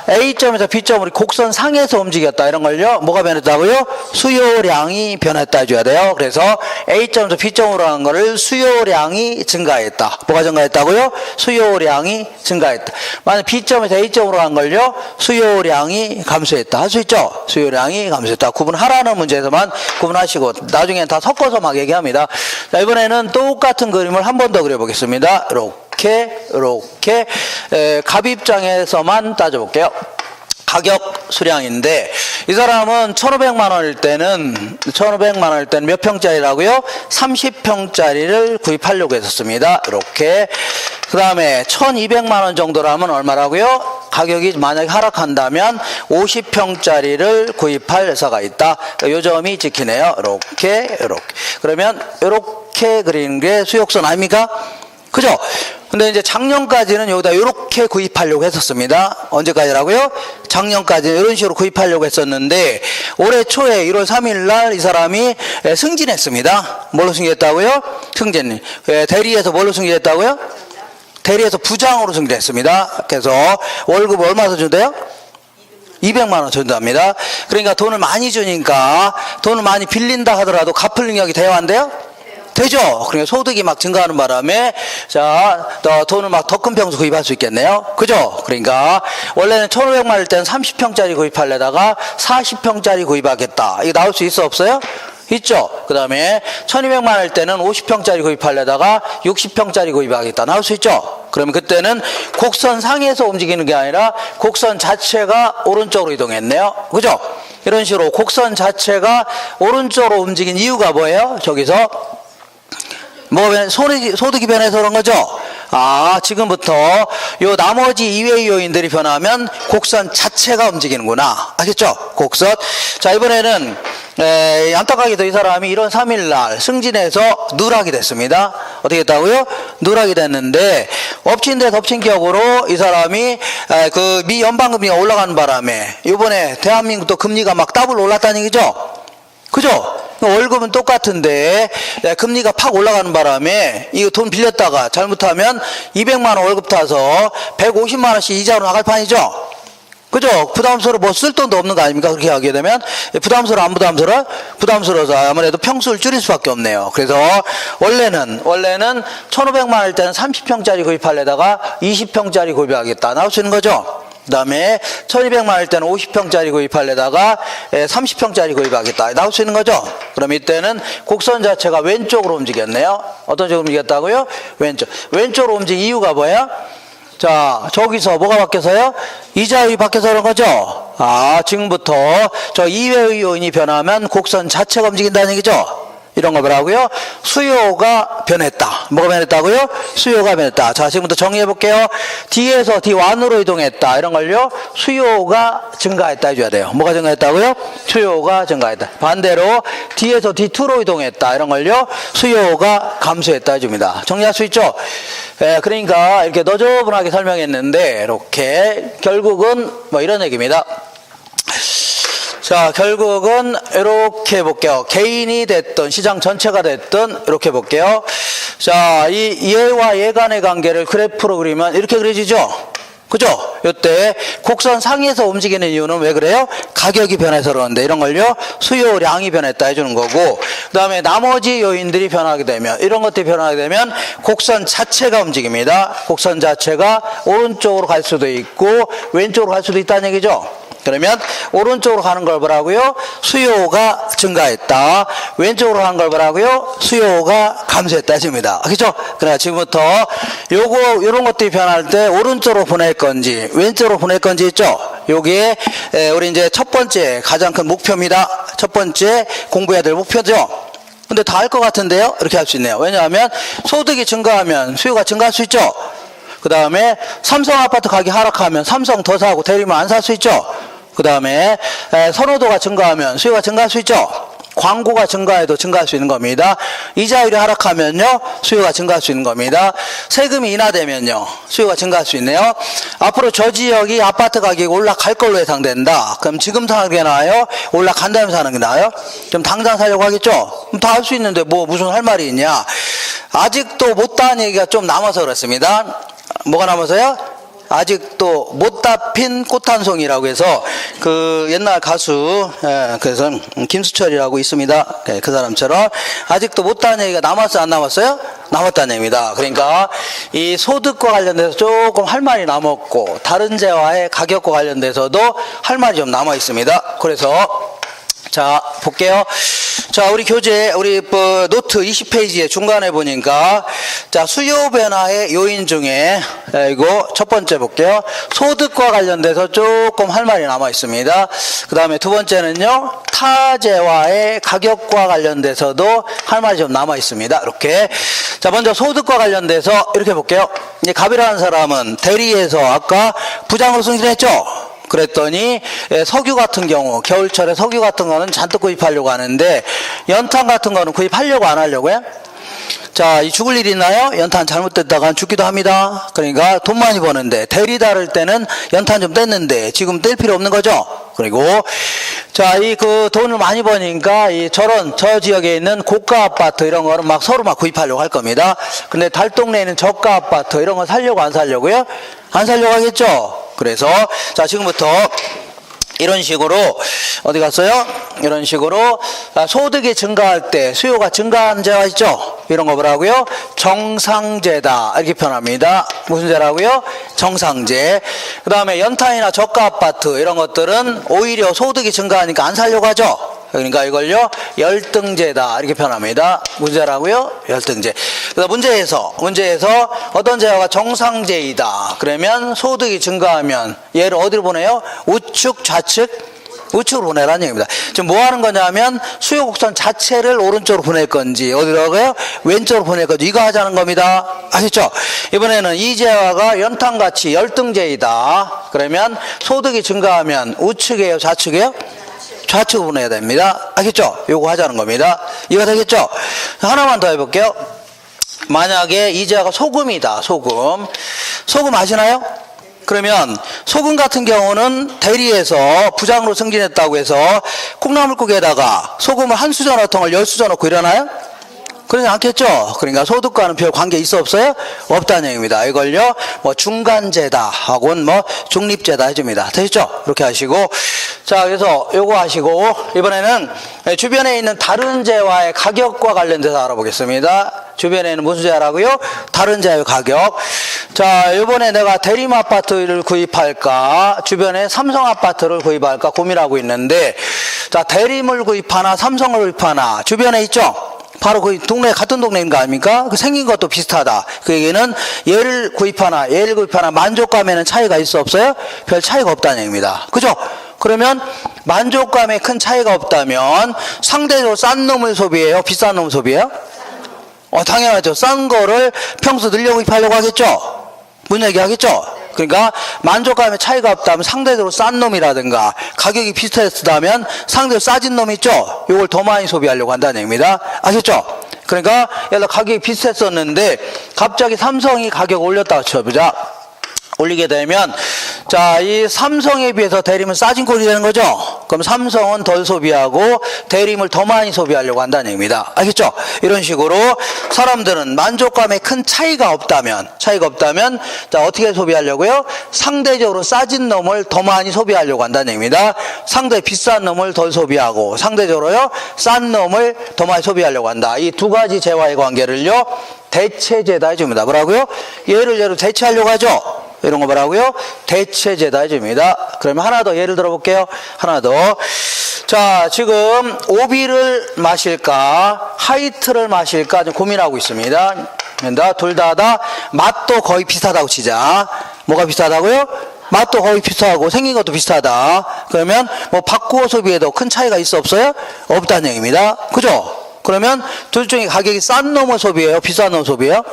A점에서 B점으로 곡선 상에서 움직였다. 이런 걸요. 뭐가 변했다고요? 수요량이 변했다 해줘야 돼요. 그래서 A점에서 B점으로 하는 거를 수요량이 증가했다. 뭐가 증가했다고요? 수요량이 증가했다. 만약 B점에서 A점으로 한 걸요. 수요량이 감소했다. 할 수 있죠? 수요량이 감소했다. 구분하라는 문제에서만 구분하시고 나중에는 다 섞어서 막 얘기합니다. 자, 이번에는 똑같은 그림을 한 번 더 그려보겠습니다. 이렇게 갑 입장에서만 따져볼게요. 가격 수량인데 이 사람은 1,500만 원일 때는 몇 평짜리라고요? 30평짜리를 구입하려고 했었습니다. 이렇게. 그 다음에 1,200만 원 정도라면 얼마라고요? 가격이 만약에 하락한다면 50평짜리를 구입할 회사가 있다. 요 점이 찍히네요. 이렇게. 그러면 이렇게 그리는 게 수요선 아닙니까? 그죠? 근데 이제 작년까지는 여기다 이렇게 구입하려고 했었습니다. 언제까지라고요? 작년까지는 이런 식으로 구입하려고 했었는데 올해 초에 1월 3일 날 이 사람이 승진했습니다. 뭘로 승진했다고요? 승진. 대리에서 뭘로 승진했다고요? 대리에서 부장으로 승진했습니다. 그래서 월급 얼마 더 준대요? 200만 원 준답니다. 그러니까 돈을 많이 주니까 돈을 많이 빌린다 하더라도 갚을 능력이 돼야 한대요? 되죠. 그러니까 소득이 막 증가하는 바람에 돈을 막 더 큰 평수 구입할 수 있겠네요. 그죠? 그러니까 원래는 1,500만 원일 때는 30평짜리 구입하려다가 40평짜리 구입하겠다. 이거 나올 수 있어 없어요? 있죠. 그 다음에 1,200만 원일 때는 50평짜리 구입하려다가 60평짜리 구입하겠다. 나올 수 있죠. 그러면 그때는 곡선 상에서 움직이는 게 아니라 곡선 자체가 오른쪽으로 이동했네요. 그죠? 이런 식으로 곡선 자체가 오른쪽으로 움직인 이유가 뭐예요? 저기서 소득이 변해서 그런 거죠? 지금부터 요 나머지 이외의 요인들이 변하면 곡선 자체가 움직이는구나. 아시겠죠? 곡선. 자, 이번에는 안타깝게도 이 사람이 1월 3일 날 승진해서 누락이 됐습니다. 어떻게 했다고요? 누락이 됐는데 엎친 데 덮친 격으로 이 사람이 그 미 연방금리가 올라가는 바람에 이번에 대한민국도 금리가 막 더블 올랐다는 얘기죠? 그죠? 월급은 똑같은데 금리가 팍 올라가는 바람에 이거 돈 빌렸다가 잘못하면 200만 원 월급 타서 150만 원씩 이자로 나갈 판이죠. 그죠? 부담스러워 뭐 쓸 돈도 없는 거 아닙니까? 그렇게 하게 되면 부담스러워 안 부담스러워? 부담스러워서 아무래도 평수를 줄일 수밖에 없네요. 그래서 원래는 1,500만 원일 때는 30평짜리 구입하려다가 20평짜리 구입하겠다. 나올 수 있는 거죠? 그 다음에 1,200만 원일 때는 50평짜리 구입하려다가 30평짜리 구입하겠다. 나올 수 있는 거죠? 그럼 이때는 곡선 자체가 왼쪽으로 움직였네요. 어떤 쪽으로 움직였다고요? 왼쪽으로 움직인 이유가 뭐예요? 자, 저기서 뭐가 바뀌어서요? 이자율이 바뀌어서 그런 거죠? 지금부터 저 이외의 요인이 변하면 곡선 자체가 움직인다는 얘기죠? 이런 거 뭐라고요? 수요가 변했다. 뭐가 변했다고요? 수요가 변했다. 자, 지금부터 정리해 볼게요. D에서 D1으로 이동했다. 이런 걸요? 수요가 증가했다 해줘야 돼요. 뭐가 증가했다고요? 수요가 증가했다. 반대로 D에서 D2로 이동했다. 이런 걸요? 수요가 감소했다 해줍니다. 정리할 수 있죠? 그러니까 이렇게 너저분하게 설명했는데 이렇게 결국은 뭐 이런 얘기입니다. 자, 결국은 이렇게 볼게요. 개인이 됐든 시장 전체가 됐든 이렇게 볼게요. 자, 이 얘와 얘 간의 관계를 그래프로 그리면 이렇게 그려지죠? 그죠? 이때 곡선 상에서 움직이는 이유는 왜 그래요? 가격이 변해서 그러는데 이런 걸요? 수요량이 변했다 해주는 거고 그 다음에 나머지 요인들이 변하게 되면 이런 것들이 변하게 되면 곡선 자체가 움직입니다. 곡선 자체가 오른쪽으로 갈 수도 있고 왼쪽으로 갈 수도 있다는 얘기죠? 그러면 오른쪽으로 가는 걸 뭐라고요? 수요가 증가했다. 왼쪽으로 가는 걸 뭐라고요? 수요가 감소했다 해줍니다. 그렇죠? 그러나 지금부터 요런 것들이 변할 때 오른쪽으로 보낼 건지 왼쪽으로 보낼 건지 있죠? 요게 우리 이제 첫 번째 가장 큰 목표입니다. 첫 번째 공부해야 될 목표죠. 근데 다 알 것 같은데요? 이렇게 할 수 있네요. 왜냐하면 소득이 증가하면 수요가 증가할 수 있죠? 그 다음에 삼성 아파트 가격이 하락하면 삼성 더 사고 대리면 안 살 수 있죠? 그 다음에 선호도가 증가하면 수요가 증가할 수 있죠? 광고가 증가해도 증가할 수 있는 겁니다. 이자율이 하락하면요 수요가 증가할 수 있는 겁니다. 세금이 인하되면요 수요가 증가할 수 있네요. 앞으로 저 지역이 아파트 가격이 올라갈 걸로 예상된다. 그럼 지금 사는 게 나아요? 올라간다면 사는 게 나아요? 그럼 당장 사려고 하겠죠? 그럼 다 할 수 있는데 뭐 무슨 할 말이 있냐? 아직도 못다한 얘기가 좀 남아서 그렇습니다. 뭐가 남아서요? 아직도 못다 핀 꽃 한 송이라고 해서 그 옛날 가수 그래서 김수철이라고 있습니다. 그 사람처럼 아직도 못다는 얘기가 남았어요, 안 남았어요? 남았다는 얘기입니다. 그러니까 이 소득과 관련돼서 조금 할 말이 남았고 다른 재화의 가격과 관련돼서도 할 말이 좀 남아 있습니다. 그래서 자 볼게요. 자 우리 교재 우리 노트 20페이지에 중간에 보니까 자 수요 변화의 요인 중에 이거 첫 번째 볼게요. 소득과 관련돼서 조금 할 말이 남아 있습니다. 그 다음에 두 번째는요 타재화의 가격과 관련돼서도 할 말이 좀 남아 있습니다. 이렇게 자 먼저 소득과 관련돼서 이렇게 볼게요. 이제 갑이라는 사람은 대리에서 아까 부장으로 승진했죠. 그랬더니 석유 같은 경우 겨울철에 석유 같은 거는 잔뜩 구입하려고 하는데 연탄 같은 거는 구입하려고 안 하려고요? 자, 이 죽을 일 있나요? 연탄 잘못됐다가 죽기도 합니다. 그러니까 돈 많이 버는데 대리 다를 때는 연탄 좀 뗐는데 지금 뗄 필요 없는 거죠. 그리고 자, 이 그 돈을 많이 버니까 이 저 지역에 있는 고가 아파트 이런 거는 막 서로 막 구입하려고 할 겁니다. 근데 달동네에 있는 저가 아파트 이런 거 살려고 안 살려고요? 안 살려고 하겠죠. 그래서 자 지금부터 이런 식으로 어디 갔어요? 이런 식으로 소득이 증가할 때 수요가 증가한 재화 있죠? 이런 거 뭐라고요? 정상재다 이렇게 표현합니다. 무슨 재라고요? 정상재. 그 다음에 연탄이나 저가 아파트 이런 것들은 오히려 소득이 증가하니까 안 살려고 하죠? 그러니까 이걸요 열등재다 이렇게 표현합니다. 무슨 재라고요? 열등재. 그래서 문제에서 어떤 재화가 정상재이다 그러면 소득이 증가하면 얘를 어디로 보내요? 우측 좌측 우측으로 보내라는 얘기입니다. 지금 뭐 하는 거냐면 수요 곡선 자체를 오른쪽으로 보낼 건지 어디로 가요? 왼쪽으로 보낼 건지 이거 하자는 겁니다. 아시죠? 이번에는 이 재화가 연탄같이 열등재이다 그러면 소득이 증가하면 우측이에요 좌측이에요? 좌측으로 보내야 됩니다. 알겠죠? 요거 하자는 겁니다. 이거 되겠죠? 하나만 더 해볼게요. 만약에 이 재화가 소금이다. 소금 아시나요? 그러면 소금 같은 경우는 대리에서 부장으로 승진했다고 해서 콩나물국에다가 소금을 한 수저통을 10수저 넣고 이러나요? 그러지 않겠죠? 그러니까 소득과는 별 관계 있어 없어요? 없다는 얘기입니다. 이걸요, 뭐 중간재다 하고는 뭐 중립재다 해줍니다. 되셨죠? 이렇게 하시고. 자, 그래서 요거 하시고, 이번에는 주변에 있는 다른 재화의 가격과 관련돼서 알아보겠습니다. 주변에는 무슨 재화라고요? 다른 재화의 가격. 자, 이번에 내가 대림 아파트를 구입할까, 주변에 삼성 아파트를 구입할까 고민하고 있는데, 자, 대림을 구입하나, 삼성을 구입하나, 주변에 있죠? 바로 그 동네, 같은 동네인 거 아닙니까? 그 생긴 것도 비슷하다. 그 얘기는 얘를 구입하나 만족감에는 차이가 있어 없어요? 별 차이가 없다는 얘기입니다. 그죠? 그러면 만족감에 큰 차이가 없다면 상대적으로 싼 놈을 소비해요? 비싼 놈을 소비해요? 당연하죠. 싼 거를 평소 늘려 구입하려고 하겠죠? 뭔 얘기 하겠죠? 그러니까 만족감에 차이가 없다면 상대적으로 싼 놈이라든가 가격이 비슷했다면 상대적으로 싸진 놈 있죠? 이걸 더 많이 소비하려고 한다는 얘기입니다. 아셨죠? 그러니까 예를 들어 가격이 비슷했었는데 갑자기 삼성이 가격을 올렸다고 쳐보자. 올리게 되면 자, 이 삼성에 비해서 대림은 싸진 꼴이 되는 거죠. 그럼 삼성은 덜 소비하고 대림을 더 많이 소비하려고 한다는 얘기입니다. 알겠죠? 이런 식으로 사람들은 만족감에 큰 차이가 없다면 자, 어떻게 소비하려고요? 상대적으로 싸진 놈을 더 많이 소비하려고 한다는 얘기입니다. 상대 비싼 놈을 덜 소비하고 상대적으로요 싼 놈을 더 많이 소비하려고 한다. 이 두 가지 재화의 관계를요 대체재다 해줍니다. 뭐라고요? 얘를 대체하려고 하죠. 이런 거 뭐라고요? 대체재다 해줍니다. 그러면 하나 더 예를 들어 볼게요. 하나 더. 자, 지금 오비를 마실까 하이트를 마실까 좀 고민하고 있습니다. 둘 다 맛도 거의 비슷하다고 치자. 뭐가 비슷하다고요? 맛도 거의 비슷하고 생긴 것도 비슷하다. 그러면 뭐 바꾸어 소비에도 큰 차이가 있어 없어요? 없다는 얘기입니다. 그죠? 그러면 둘 중에 가격이 싼 놈을 소비해요? 비싼 놈을 소비해요?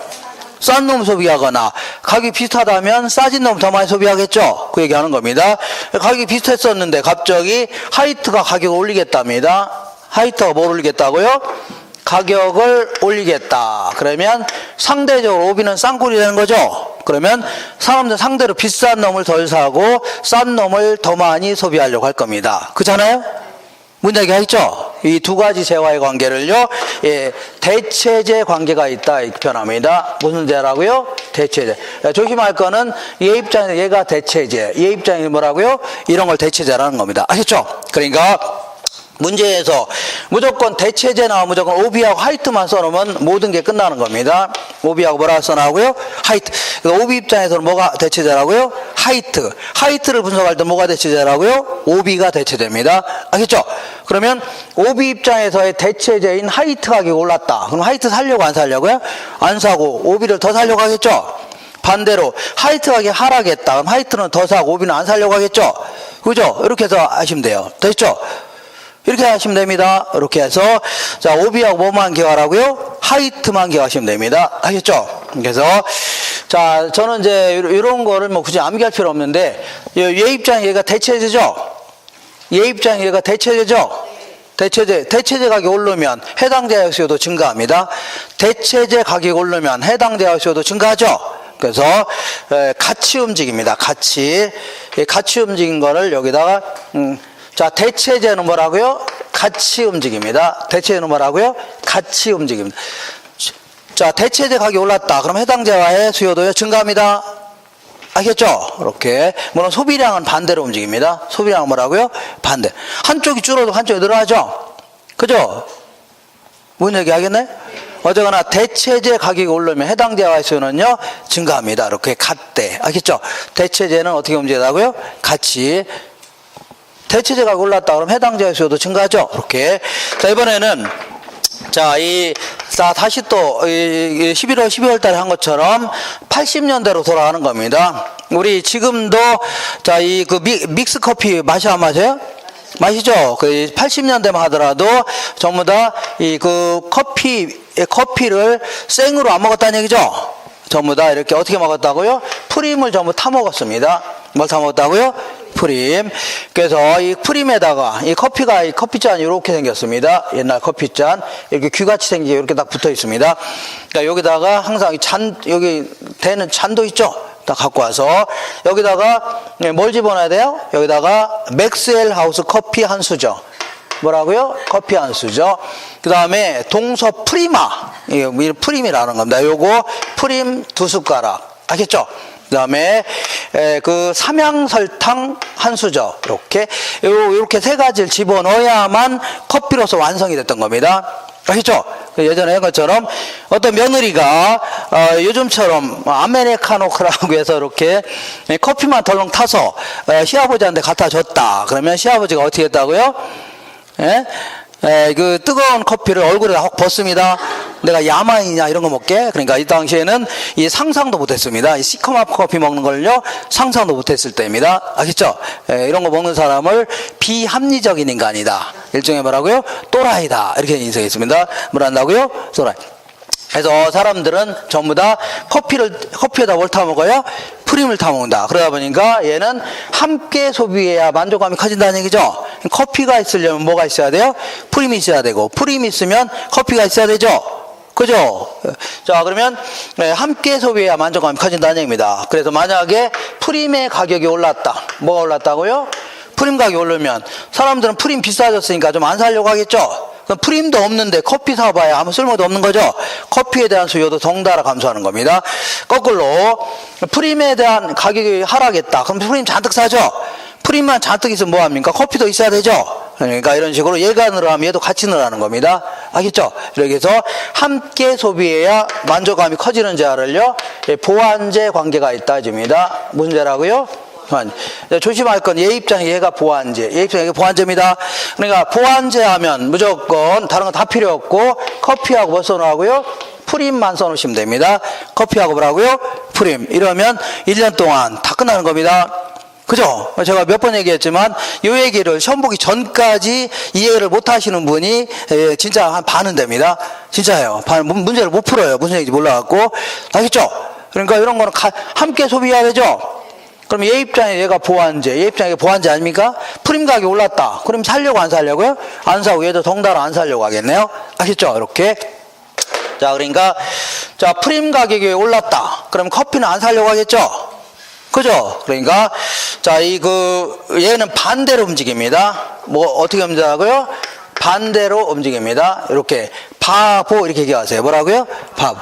싼 놈 소비하거나 가격이 비슷하다면 싸진 놈 더 많이 소비하겠죠? 그 얘기하는 겁니다. 가격이 비슷했었는데 갑자기 하이트가 가격을 올리겠답니다. 하이트가 뭘 올리겠다고요? 가격을 올리겠다. 그러면 상대적으로 오비는 싼 꼴이 되는 거죠. 그러면 사람들 상대로 비싼 놈을 덜 사고 싼 놈을 더 많이 소비하려고 할 겁니다. 그렇잖아요? 뭔 얘기 하겠죠? 이 두 가지 재화의 관계를요, 대체재 관계가 있다 이렇게 표현합니다. 무슨 재라고요? 대체제. 조심할 거는 얘 입장에서 얘가 대체제, 얘 입장에서 뭐라고요? 이런 걸 대체제라는 겁니다. 아셨죠? 그러니까 문제에서 무조건 대체제 나오면 무조건 오비하고 하이트만 써놓으면 모든 게 끝나는 겁니다. 오비하고 뭐라고 써나오고요? 하이트. 오비 입장에서는 뭐가 대체제라고요? 하이트. 하이트를 분석할 때 뭐가 대체제라고요? 오비가 대체제입니다. 아셨죠? 그러면 오비 입장에서의 대체제인 하이트 가격이 올랐다. 그럼 하이트 살려고 안 살려고요? 안 사고 오비를 더 살려고 하겠죠? 반대로 하이트 가격이 하락했다. 그럼 하이트는 더 사고 오비는 안 살려고 하겠죠? 그죠? 이렇게 해서 하시면 돼요. 됐죠? 이렇게 하시면 됩니다. 이렇게 해서 자 오비하고 뭐만 기억하라고요? 하이트만 기억하시면 됩니다. 아셨죠? 그래서 자 저는 이제 이런 거를 뭐 굳이 암기할 필요 없는데 얘 입장에 얘가 대체제죠? 얘 입장에 얘가 대체제죠? 대체제 가격이 오르면 해당 제약 수요도 증가합니다. 대체제 가격이 오르면 해당 제약 수요도 증가하죠? 그래서 같이 움직입니다. 같이 움직인 거를 여기다가 자, 대체제는 뭐라고요? 같이 움직입니다. 대체제는 뭐라고요? 같이 움직입니다. 자, 대체제 가격이 올랐다. 그럼 해당 재화의 수요도요 증가합니다. 알겠죠? 이렇게. 물론 소비량은 반대로 움직입니다. 소비량은 뭐라고요? 반대. 한쪽이 줄어도 한쪽이 늘어나죠? 그죠? 뭔 얘기 하겠네? 어쨌거나 대체제 가격이 오르면 해당 재화의 수요는요 증가합니다. 이렇게 같대. 알겠죠? 대체제는 어떻게 움직이다고요? 같이. 대체제가 올랐다 그러면 해당 재화 수요도 증가하죠. 이렇게. 자, 이번에는 다시 또 11월 12월 달에 한 것처럼 80년대로 돌아가는 겁니다. 우리 지금도 믹스 커피 마셔 안 마셔요? 마시죠. 그 80년대만 하더라도 전부 다 커피를 생으로 안 먹었다는 얘기죠. 전부 다 이렇게 어떻게 먹었다고요? 프림을 전부 타 먹었습니다. 뭘 타 먹었다고요? 프림. 그래서 이 프림에다가 이 커피잔이 이렇게 생겼습니다. 옛날 커피잔. 이렇게 귀같이 생기게 이렇게 딱 붙어 있습니다. 그러니까 여기다가 항상 여기 대는 잔도 있죠? 딱 갖고 와서 여기다가 뭘 집어넣어야 돼요? 여기다가 맥스웰 하우스 커피 한 수저. 뭐라고요? 커피 한 수저. 그 다음에 동서 프리마. 이 프림이라는 겁니다. 요거 프림 2숟가락. 알겠죠? 그 다음에 삼양설탕 한 수저. 이렇게 세 가지를 집어넣어야만 커피로서 완성이 됐던 겁니다. 아시죠? 예전에 한 것처럼 어떤 며느리가 요즘처럼 아메리카노라고 해서 이렇게 커피만 덜렁 타서 시아버지한테 갖다 줬다. 그러면 시아버지가 어떻게 했다고요? 그 뜨거운 커피를 얼굴에다 확 벗습니다. 내가 야만이냐 이런 거 먹게. 그러니까 이 당시에는 이 상상도 못했습니다. 이 시커먼 커피 먹는 걸요 상상도 못했을 때입니다. 아시죠? 이런 거 먹는 사람을 비합리적인 인간이다. 일종의 뭐라고요? 또라이다. 이렇게 인식했습니다. 뭘 한다고요? 또라이. 그래서 사람들은 전부 다 커피에다 뭘 타 먹어요? 프림을 타 먹는다. 그러다 보니까 얘는 함께 소비해야 만족감이 커진다는 얘기죠. 커피가 있으려면 뭐가 있어야 돼요? 프림이 있어야 되고, 프림이 있으면 커피가 있어야 되죠. 그죠? 자, 그러면 함께 소비해야 만족감이 커진다는 얘기입니다. 그래서 만약에 프림의 가격이 올랐다. 뭐가 올랐다고요? 프림 가격이 오르면 사람들은 프림 비싸졌으니까 좀 안 사려고 하겠죠. 그럼 프림도 없는데 커피 사봐야 아무 쓸모도 없는 거죠. 커피에 대한 수요도 덩달아 감소하는 겁니다. 거꾸로 프림에 대한 가격이 하락했다. 그럼 프림 잔뜩 사죠. 프림만 잔뜩 있으면 뭐합니까? 커피도 있어야 되죠. 그러니까 이런 식으로 얘가 늘어나면 얘도 같이 늘어나는 겁니다. 알겠죠? 이렇게 해서 함께 소비해야 만족감이 커지는 재화를요 보완제 관계가 있다 줍니다. 무슨 재라고요? 조심할 건 얘 입장에 얘가 보완제, 얘 입장에 얘가 보완제입니다. 그러니까 보완제 하면 무조건 다른 건 다 필요 없고 커피하고 뭐 써놓으라고요? 프림만 써놓으시면 됩니다. 커피하고 뭐라고요? 프림. 이러면 1년 동안 다 끝나는 겁니다. 그죠? 제가 몇 번 얘기했지만 이 얘기를 시험 보기 전까지 이 얘기를 못 하시는 분이 진짜 한 반은 됩니다. 진짜예요. 문제를 못 풀어요. 무슨 얘기인지 몰라갖고. 알겠죠? 그러니까 이런 거는 함께 소비해야 되죠? 그럼 얘 입장에 얘가 보완제, 얘 입장에 보완제 아닙니까? 프림 가격이 올랐다. 그럼 살려고 안 살려고요? 안 사고 얘도 덩달아 안 살려고 하겠네요. 아시죠? 이렇게. 자, 그러니까 자 프림 가격이 올랐다. 그럼 커피는 안 살려고 하겠죠? 그죠? 그러니까 자 얘는 반대로 움직입니다. 뭐 어떻게 움직이라고요? 반대로 움직입니다. 이렇게 바보 이렇게 얘기하세요. 뭐라고요? 바보.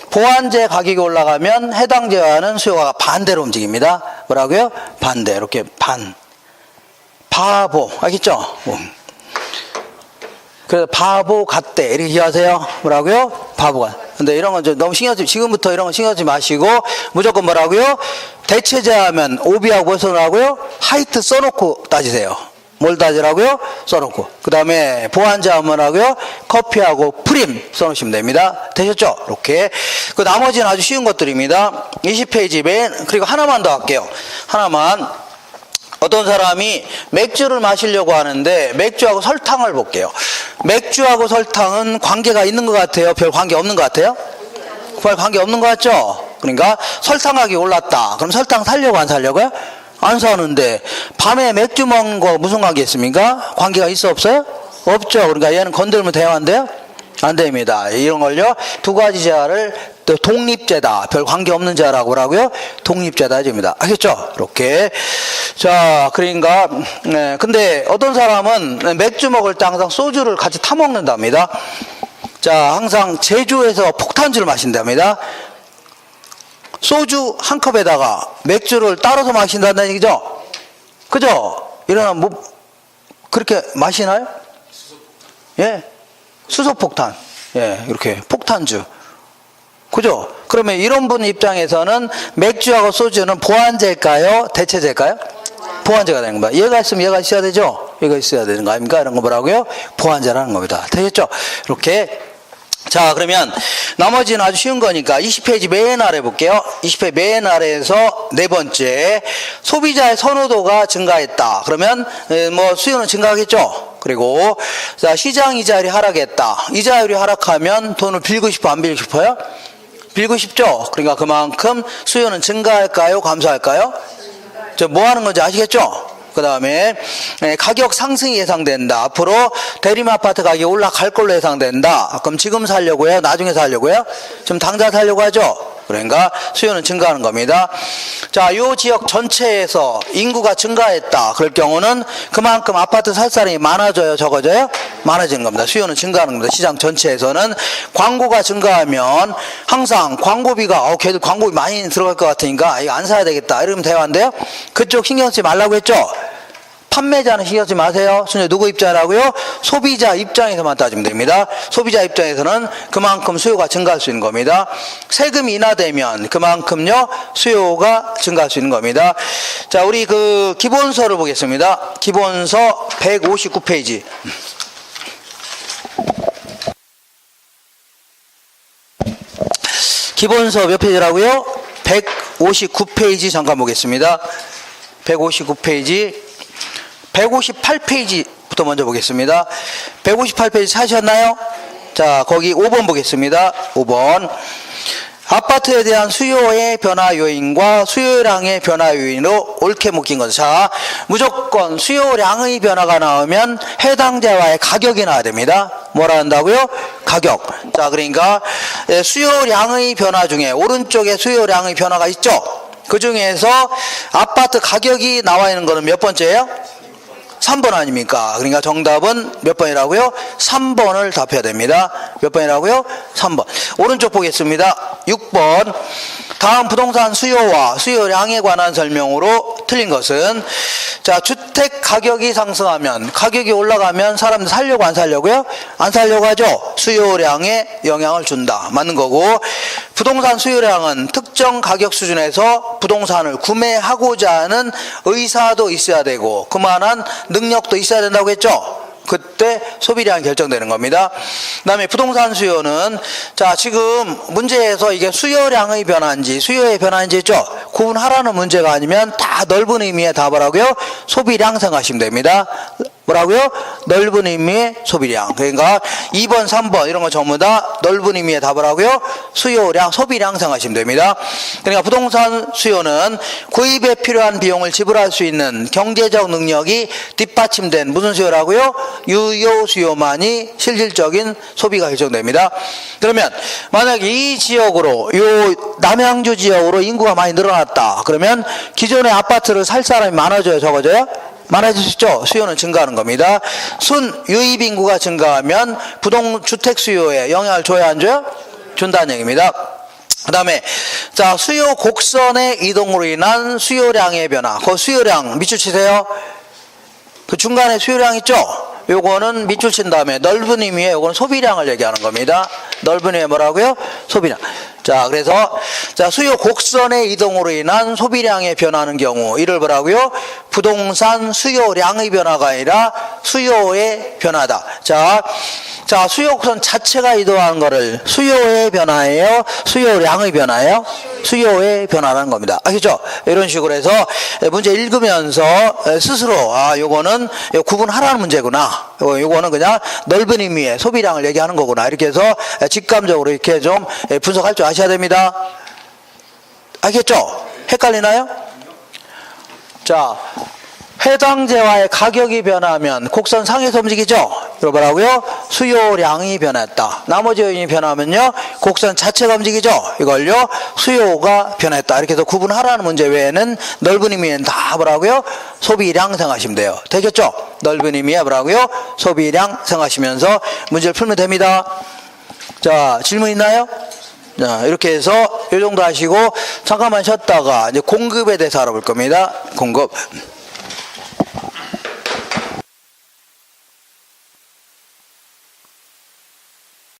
보완제 가격이 올라가면 해당 제와는 수요가 반대로 움직입니다. 뭐라고요? 반대. 이렇게 반. 바보. 알겠죠? 그래서 바보 같대. 이렇게 기억하세요. 뭐라고요? 바보가. 근데 이런 건 좀 너무 신경 쓰지, 지금부터 이런 거 신경 쓰지 마시고, 무조건 뭐라고요? 대체제하면 오비하고 뭘 써놓으라고요? 하이트 써놓고 따지세요. 뭘 따지라고요? 써놓고. 그 다음에 보완제 하면 하고요? 커피하고 프림 써놓으시면 됩니다. 되셨죠? 이렇게. 그 나머지는 아주 쉬운 것들입니다. 20페이지 맨, 그리고 하나만 더 할게요. 하나만. 어떤 사람이 맥주를 마시려고 하는데 맥주하고 설탕을 볼게요. 맥주하고 설탕은 관계가 있는 것 같아요? 별 관계 없는 것 같아요? 별 관계 없는 것 같죠? 그러니까 설탕 가격이 올랐다. 그럼 설탕 사려고 안 사려고요? 안 사는데 밤에 맥주 먹는 거 무슨 관계 있습니까? 관계가 있어 없어요? 없죠. 그러니까 얘는 건들면 돼요 안 돼요? 안 됩니다. 이런 걸요 두 가지 제하를 또 독립제다. 별 관계 없는 제하라고 하고요. 독립제다 해줍니다. 알겠죠? 이렇게. 자, 그러니까 근데 어떤 사람은 맥주 먹을 때 항상 소주를 같이 타 먹는답니다. 자, 항상 제주에서 폭탄주를 마신답니다. 소주 한 컵에다가 맥주를 따라서 마신다는 얘기죠? 그죠? 이러면 뭐 그렇게 마시나요? 예? 수소폭탄. 예, 이렇게 폭탄주. 그죠? 그러면 이런 분 입장에서는 맥주하고 소주는 보완제일까요? 대체제일까요? 보완제가 되는 겁니다. 얘가 있으면 얘가 있어야 되죠? 얘가 있어야 되는 거 아닙니까? 이런 거 뭐라고요? 보완제라는 겁니다. 되겠죠? 이렇게. 자, 그러면 나머지는 아주 쉬운 거니까 20페이지 맨 아래 볼게요. 20페이지 맨 아래에서 네 번째, 소비자의 선호도가 증가했다. 그러면 뭐 수요는 증가하겠죠. 그리고 자, 시장 이자율이 하락했다. 이자율이 하락하면 돈을 빌고 싶어 안 빌고 싶어요? 빌고 싶죠. 그러니까 그만큼 수요는 증가할까요? 감소할까요? 저 뭐 하는 건지 아시겠죠? 그 다음에 가격 상승이 예상된다. 앞으로 대림 아파트 가격이 올라갈 걸로 예상된다. 그럼 지금 살려고 해요? 나중에 살려고 해요? 지금 당장 살려고 하죠? 그러니까 수요는 증가하는 겁니다. 자, 이 지역 전체에서 인구가 증가했다. 그럴 경우는 그만큼 아파트 살 사람이 많아져요? 적어져요? 많아지는 겁니다. 수요는 증가하는 겁니다. 시장 전체에서는. 광고가 증가하면 항상 광고비가 걔들 광고비 많이 들어갈 것 같으니까 이거 안 사야 되겠다. 이러면 돼요? 안 돼요? 그쪽 신경 쓰지 말라고 했죠? 판매자는 신경 쓰지 마세요. 순위 누구 입장이라고요? 소비자 입장에서만 따지면 됩니다. 소비자 입장에서는 그만큼 수요가 증가할 수 있는 겁니다. 세금이 인하되면 그만큼요 수요가 증가할 수 있는 겁니다. 자, 우리 그 기본서를 보겠습니다. 기본서 159페이지. 기본서 몇 페이지라고요? 159페이지 잠깐 보겠습니다. 159페이지. 158페이지부터 먼저 보겠습니다. 158페이지 찾으셨나요? 자, 거기 5번 보겠습니다. 5번. 아파트에 대한 수요의 변화 요인과 수요량의 변화 요인으로 옳게 묶인 것. 자, 무조건 수요량의 변화가 나오면 해당 제와의 가격이 나와야 됩니다. 뭐라 한다고요? 가격. 자, 그러니까 수요량의 변화 중에 오른쪽에 수요량의 변화가 있죠? 그 중에서 아파트 가격이 나와 있는 거는 몇 번째예요? 3번 아닙니까? 그러니까 정답은 몇 번이라고요? 3번을 답해야 됩니다. 몇 번이라고요? 3번. 오른쪽 보겠습니다. 6번. 다음 부동산 수요와 수요량에 관한 설명으로 틀린 것은, 자, 주택 가격이 상승하면, 가격이 올라가면 사람들 살려고 안 살려고요? 안 살려고 하죠? 수요량에 영향을 준다. 맞는 거고, 부동산 수요량은 특정 가격 수준에서 부동산을 구매하고자 하는 의사도 있어야 되고 그만한 능력도 있어야 된다고 했죠? 그때 소비량이 결정되는 겁니다. 그 다음에 부동산 수요는, 자, 지금 문제에서 이게 수요량의 변화인지 수요의 변화인지 했죠? 구분하라는 문제가 아니면 다 넓은 의미의 답을 하고요. 소비량 생각하시면 됩니다. 뭐라고요? 넓은 의미의 소비량. 그러니까 2번, 3번 이런 거 전부 다 넓은 의미의 답을 하고요. 수요량, 소비량 생각하시면 됩니다. 그러니까 부동산 수요는 구입에 필요한 비용을 지불할 수 있는 경제적 능력이 뒷받침된 무슨 수요라고요? 유효 수요만이 실질적인 소비가 결정됩니다. 그러면 만약에 이 지역으로, 요 남양주 지역으로 인구가 많이 늘어났다. 그러면 기존의 아파트를 살 사람이 많아져요? 적어져요? 많아질 수 있죠. 수요는 증가하는 겁니다. 순 유입 인구가 증가하면 주택 수요에 영향을 줘야 안 줘요? 준다는 얘기입니다. 그 다음에, 자, 수요 곡선의 이동으로 인한 수요량의 변화. 그 수요량 밑줄 치세요. 그 중간에 수요량 있죠? 요거는 밑줄 친 다음에 넓은 의미의 요거는 소비량을 얘기하는 겁니다. 넓은 의미의 뭐라고요? 소비량. 자, 그래서, 자, 수요 곡선의 이동으로 인한 소비량의 변화하는 경우, 이를 뭐라고요? 부동산 수요량의 변화가 아니라 수요의 변화다. 자, 수요 곡선 자체가 이동하는 거를 수요의 변화예요? 수요량의 변화예요? 수요의 변화라는 겁니다. 아시죠? 이런 식으로 해서 문제 읽으면서 스스로, 요거는 구분하라는 문제구나. 요거는 그냥 넓은 의미의 소비량을 얘기하는 거구나. 이렇게 해서 직감적으로 이렇게 좀 분석할 줄 아셔야 됩니다. 알겠죠? 헷갈리나요? 자, 해당 재화의 가격이 변하면 곡선 상에서 움직이죠? 이거 뭐라고요? 수요량이 변했다. 나머지 요인이 변하면요, 곡선 자체가 움직이죠? 이걸요, 수요가 변했다. 이렇게 해서 구분하라는 문제 외에는 넓은 의미는 다 뭐라고요? 소비량 생각하시면 돼요. 되겠죠? 넓은 의미에 뭐라고요? 소비량 생각하시면서 문제를 풀면 됩니다. 자, 질문 있나요? 자, 이렇게 해서 이 정도 하시고 잠깐만 쉬었다가 이제 공급에 대해서 알아볼 겁니다. 공급.